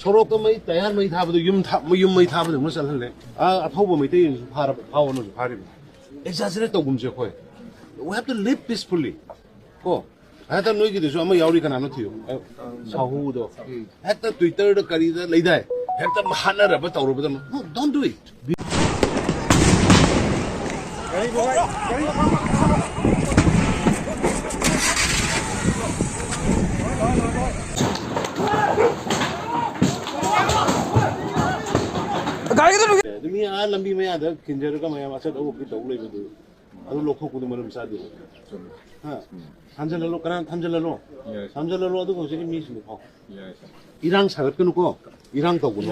소록도 뭐 다양한 뭐 타버도 윰뭐 타버도 뭐 살래 아 아토보 뭐 때 파라 파오는 파리 exaggerate 또 금지 거에 we have to live peacefully 고 하여튼 너희들도 좀 아마 야우리가 나눠줘요 wahouda 하여튼 트위터도 거리다 레이다 하여튼 하나를 봐 떠오르거든 don't do it मी आ लंबी में आधा किंजर का मैं वाचा तो वो की तौले भी दो अदो लोगों को तो मरम सादी हाँ थांजल लो करा थांजल लो अदो को सेकी मीस लो इरांग सागत को नुको इरांग तो गुनो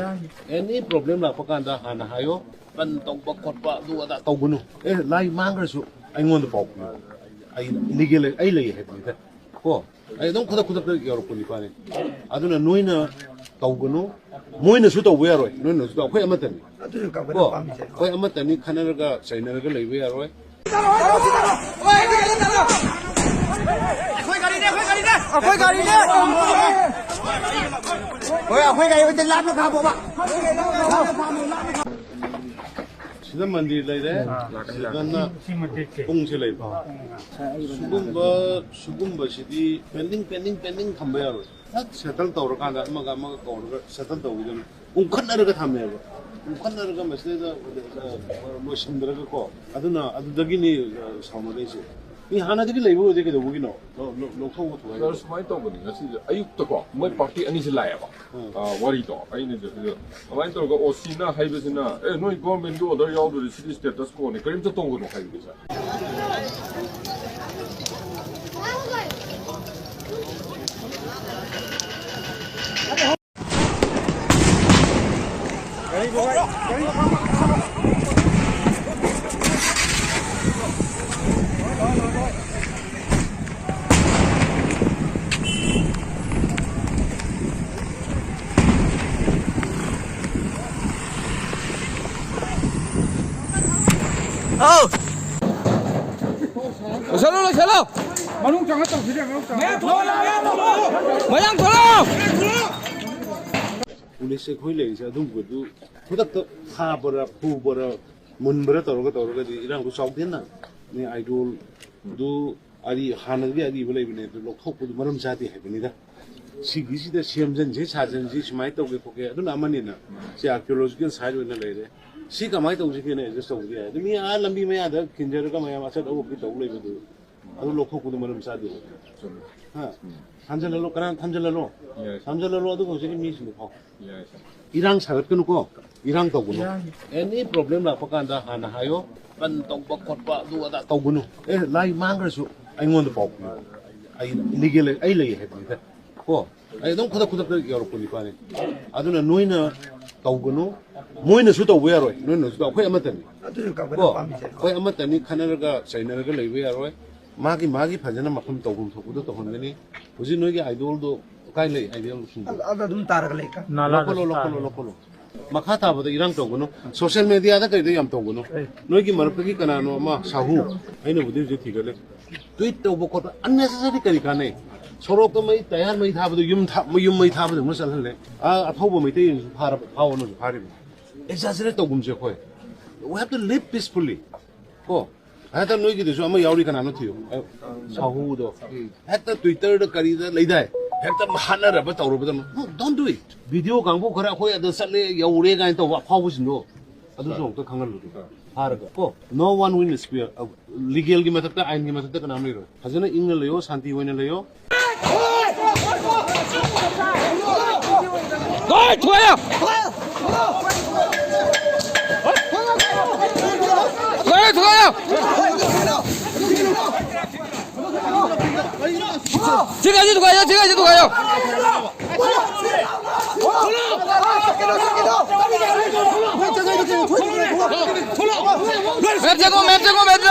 any problem ला पकान दा हाना हायो पन तो बकट पा दो अदा तो गुनो लाई मांगर सु आई वांट टू पॉप आई लीगल आई ले है बिता को आई don't खुदा योर को निपाने अदुना नोइना तौगनो मोइनसु तौबो यारोय नोइनसु तौ खय अमतनी को खय अमतनी खनरगा सैनरगा लैबो यारोय अखोय गाड़ी ने ओय अखोय गाड़ी ते लाब खा बोबा सिदा मंदिर लैरे सिदाना पुंगसे लैबो सुगुम्बा सिदि पेंडिंग थंबा यारोय सेटल तौरकांदा अमगा कौरगा सेटल तौगिदन उंखनरगा थामेबा उंखनरगा मसेदा लोसिंदरगा को अदुना अदुदगिनी साउनदेसे 이 하나들이 레이버 어디 그도 보기노 로코고 도와요. 스마이 떠거든요. 진짜 아육도고 뭐 파티 아니지 라야바. 아 워리도 아니네 저 아마인 떠가 오시나 하이베스나 에 노이 거멘도 어디 야우도 시티 스테이터스 코네 그림자 동거도 하이베자. 샬로 마농장 갔다 오시래 마양 돌아 पुलिस से कोई ले इसे अदुम को दु खुद तो खा बरा फू बरा मुन बरा तौरगा दी इरांग को साउथ ना ने आइडल दु आदि हानगी आदि बोले बिने तो लोग थोक को मरम जाती है बिनी दा सिगी सिदा सेमजन जे साजन जी स्माइ तौगे फोके अदु नामनी ना से आर्कियोलॉजिकल साइट होने ले रे सी कमाई तौजे के ने जस्ट हो गया तो मी आ लंबी में आधा किंजर का मैं वाचा तो की तौले बदु अदु लोग को मरम जाती हाँ थांजल लो करा थांजल लो अदु को सेकी मीस लो इरांग सागत को नुको इरांग तो गुनो any problem ला पकान दा हाना हायो पन तो बकट पा दो अदा तो गुनो लाई मांगर सु आई वांट टू पॉप आई लीगल आई ले है बिता को आई don't खुदा योर को निपाने अदुना नोइना तो गुनो मोइनसु तौबो यारोय नोइनसु तौ खय अमतनी को खय अमतनी खनरगा सैनरगा लैबो यारोय मागी फजना मफम तौगुम थोकुदो तो होनगनी हुजि नोइगे आइडल काय ले आइडल सुन अदा दुम तारग लेका लोकलो मखा ताबदा इरांग तौगुनो सोशल मीडिया दा कइदे याम तौगुनो नोइगी मरपगी कनानो मा साहू आइनो बुदि जे थिगले ट्वीट तौबो कोट अननेसेसरी करी काने सोरोक तो मई तयार मई थाबदो यूम मई थाबदो म चलहले आ अथौबो मई ते फावनो फारि exaggerate तौगुम जे खोय we have to live peacefully को 하여튼 너희들도 좀 아마 야우리가 나눠줘요 wahouda 하여튼 트위터도 거리다 레이다 하여튼 하나를 봐 떠오르거든 don't do it 비디오 광고 그래 호야 더 살래 야우리가 또 파보신도 아주 또 강을로 하르고 고 no one will spear legal की मतलब आइन की मतलब का नाम नहीं रो हजने इंग लयो शांति होने लयो ओए छोया 지금까지도 가요. 맵 제거.